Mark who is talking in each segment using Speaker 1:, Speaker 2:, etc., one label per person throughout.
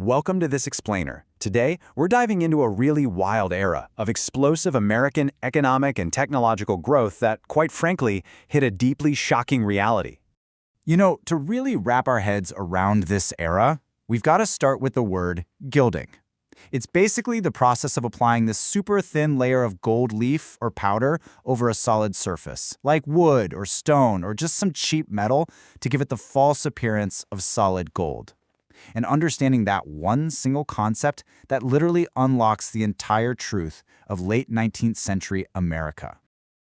Speaker 1: Welcome to this explainer. Today, we're diving into a really wild era of explosive American economic and technological growth that, quite frankly, hit a deeply shocking reality. To really wrap our heads around this era, we've got to start with the word gilding. It's basically the process of applying this super thin layer of gold leaf or powder over a solid surface, like wood or stone or just some cheap metal, to give it the false appearance of solid gold. And understanding that one single concept that literally unlocks the entire truth of late 19th century America.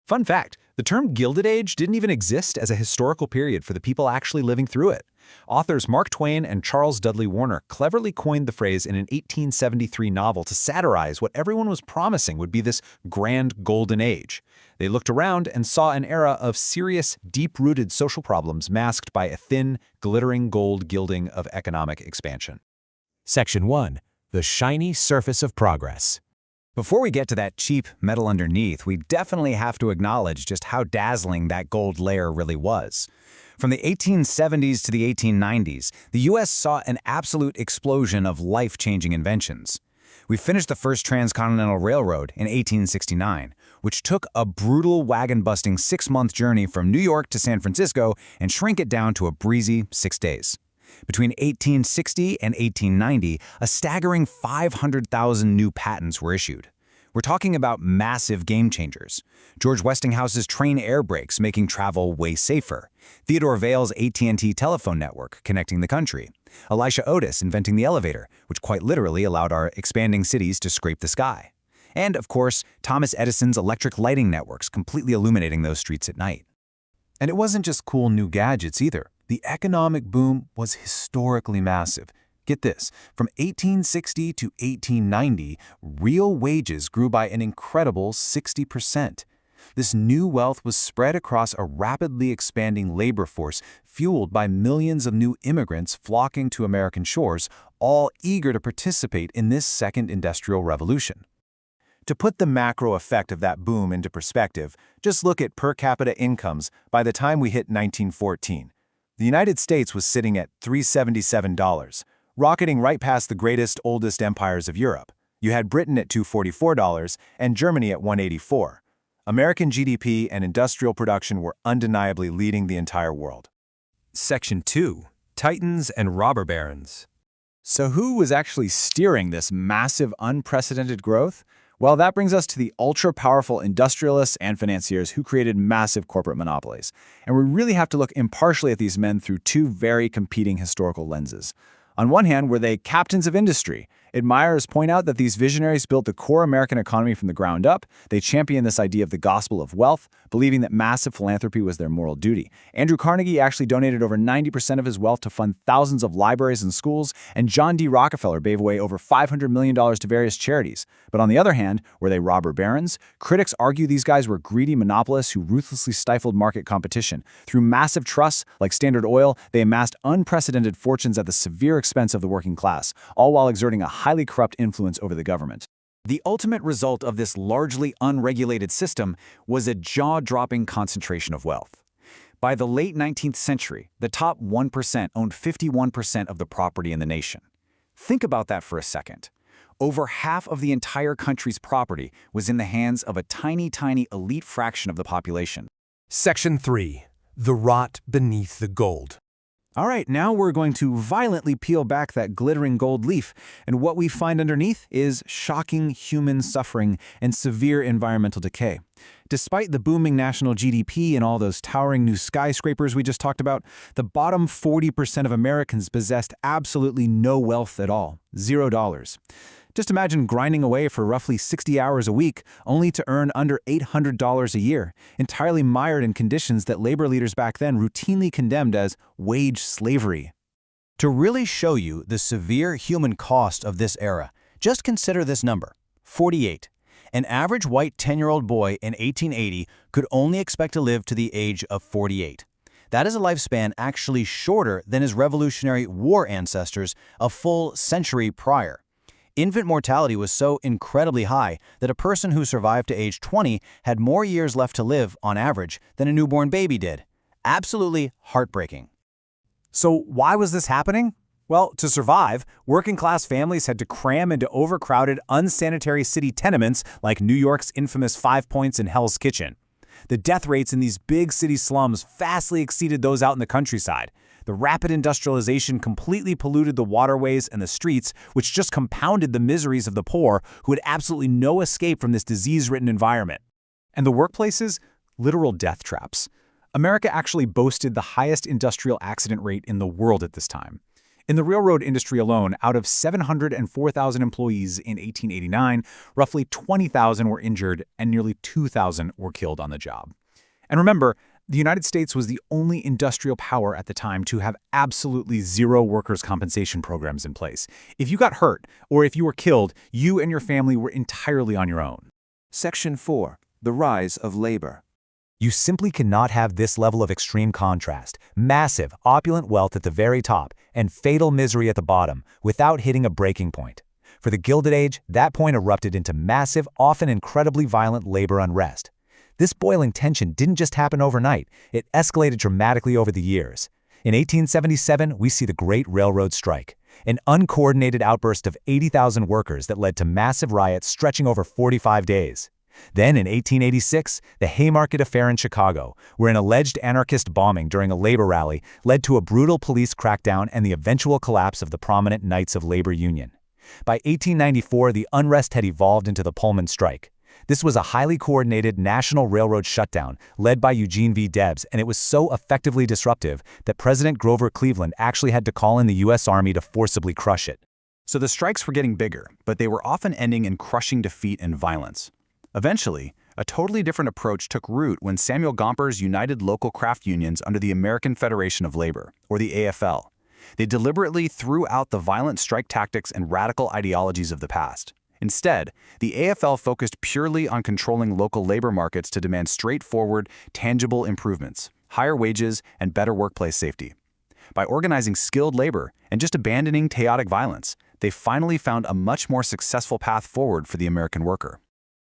Speaker 2: Fun fact, the term Gilded Age didn't even exist as a historical period for the people actually living through it. Authors Mark Twain and Charles Dudley Warner cleverly coined the phrase in an 1873 novel to satirize what everyone was promising would be this grand golden age. They looked around and saw an era of serious, deep-rooted social problems masked by a thin, glittering gold gilding of economic expansion.
Speaker 3: Section 1. The shiny surface of progress.
Speaker 1: Before we get to that cheap metal underneath, we definitely have to acknowledge just how dazzling that gold layer really was. From the 1870s to the 1890s, the U.S. saw an absolute explosion of life-changing inventions. We finished the first transcontinental railroad in 1869, which took a brutal wagon-busting 6-month journey from New York to San Francisco and shrank it down to a breezy 6 days. Between 1860 and 1890, a staggering 500,000 new patents were issued. We're talking about massive game changers. George Westinghouse's train air brakes making travel way safer. Theodore Vail's AT&T telephone network connecting the country. Elisha Otis inventing the elevator, which quite literally allowed our expanding cities to scrape the sky. And, of course, Thomas Edison's electric lighting networks completely illuminating those streets at night. And it wasn't just cool new gadgets either. The economic boom was historically massive. Get this, from 1860 to 1890, real wages grew by an incredible 60%. This new wealth was spread across a rapidly expanding labor force fueled by millions of new immigrants flocking to American shores, all eager to participate in this second industrial revolution. To put the macro effect of that boom into perspective, just look at per capita incomes by the time we hit 1914. The United States was sitting at $377, rocketing right past the greatest, oldest empires of Europe. You had Britain at $244 and Germany at $184. American GDP and industrial production were undeniably leading the entire world.
Speaker 3: Section 2. Titans and robber barons.
Speaker 1: So who was actually steering this massive, unprecedented growth? Well, that brings us to the ultra-powerful industrialists and financiers who created massive corporate monopolies. And we really have to look impartially at these men through two very competing historical lenses. On one hand, were they captains of industry? Admirers point out that these visionaries built the core American economy from the ground up. They championed this idea of the gospel of wealth, believing that massive philanthropy was their moral duty. Andrew Carnegie actually donated over 90% of his wealth to fund thousands of libraries and schools, and John D. Rockefeller gave away over $500 million to various charities. But on the other hand, were they robber barons? Critics argue these guys were greedy monopolists who ruthlessly stifled market competition. Through massive trusts, like Standard Oil, they amassed unprecedented fortunes at the severe expense of the working class, all while exerting a highly corrupt influence over the government. The ultimate result of this largely unregulated system was a jaw-dropping concentration of wealth. By the late 19th century, the top 1% owned 51% of the property in the nation. Think about that for a second. Over half of the entire country's property was in the hands of a tiny elite fraction of the population.
Speaker 3: Section 3. The rot beneath the gold.
Speaker 1: All right, now we're going to violently peel back that glittering gold leaf, and what we find underneath is shocking human suffering and severe environmental decay. Despite the booming national GDP and all those towering new skyscrapers we just talked about, the bottom 40% of Americans possessed absolutely no wealth at all, $0. Just imagine grinding away for roughly 60 hours a week, only to earn under $800 a year, entirely mired in conditions that labor leaders back then routinely condemned as wage slavery. To really show you the severe human cost of this era, just consider this number, 48. An average white 10-year-old boy in 1880 could only expect to live to the age of 48. That is a lifespan actually shorter than his Revolutionary War ancestors a full century prior. Infant mortality was so incredibly high that a person who survived to age 20 had more years left to live, on average, than a newborn baby did. Absolutely heartbreaking. So why was this happening? Well, to survive, working-class families had to cram into overcrowded, unsanitary city tenements like New York's infamous Five Points and Hell's Kitchen. The death rates in these big city slums vastly exceeded those out in the countryside. The rapid industrialization completely polluted the waterways and the streets, which just compounded the miseries of the poor who had absolutely no escape from this disease-ridden environment. And the workplaces? Literal death traps. America actually boasted the highest industrial accident rate in the world at this time. In the railroad industry alone, out of 704,000 employees in 1889, roughly 20,000 were injured and nearly 2,000 were killed on the job. And remember, the United States was the only industrial power at the time to have absolutely zero workers' compensation programs in place. If you got hurt or if you were killed, you and your family were entirely on your own.
Speaker 4: Section 4. The Rise of Labor.
Speaker 1: You simply cannot have this level of extreme contrast, massive, opulent wealth at the very top, and fatal misery at the bottom, without hitting a breaking point. For the Gilded Age, that point erupted into massive, often incredibly violent labor unrest. This boiling tension didn't just happen overnight, it escalated dramatically over the years. In 1877, we see the Great Railroad Strike, an uncoordinated outburst of 80,000 workers that led to massive riots stretching over 45 days. Then, in 1886, the Haymarket Affair in Chicago, where an alleged anarchist bombing during a labor rally led to a brutal police crackdown and the eventual collapse of the prominent Knights of Labor Union. By 1894, the unrest had evolved into the Pullman Strike. This was a highly coordinated national railroad shutdown led by Eugene V. Debs, and it was so effectively disruptive that President Grover Cleveland actually had to call in the U.S. Army to forcibly crush it. So the strikes were getting bigger, but they were often ending in crushing defeat and violence. Eventually, a totally different approach took root when Samuel Gompers united local craft unions under the American Federation of Labor, or the AFL. They deliberately threw out the violent strike tactics and radical ideologies of the past. Instead, the AFL focused purely on controlling local labor markets to demand straightforward, tangible improvements, higher wages, and better workplace safety. By organizing skilled labor and just abandoning chaotic violence, they finally found a much more successful path forward for the American worker.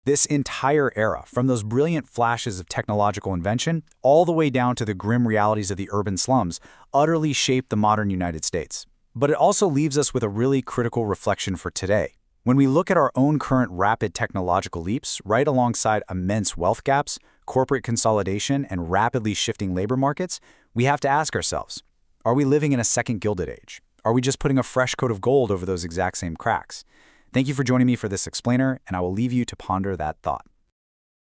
Speaker 1: This entire era, from those brilliant flashes of technological invention all the way down to the grim realities of the urban slums, utterly shaped the modern United States. But it also leaves us with a really critical reflection for today. When we look at our own current rapid technological leaps, right alongside immense wealth gaps, corporate consolidation, and rapidly shifting labor markets, we have to ask ourselves, are we living in a second Gilded Age? Are we just putting a fresh coat of gold over those exact same cracks? Thank you for joining me for this explainer, and I will leave you to ponder that thought.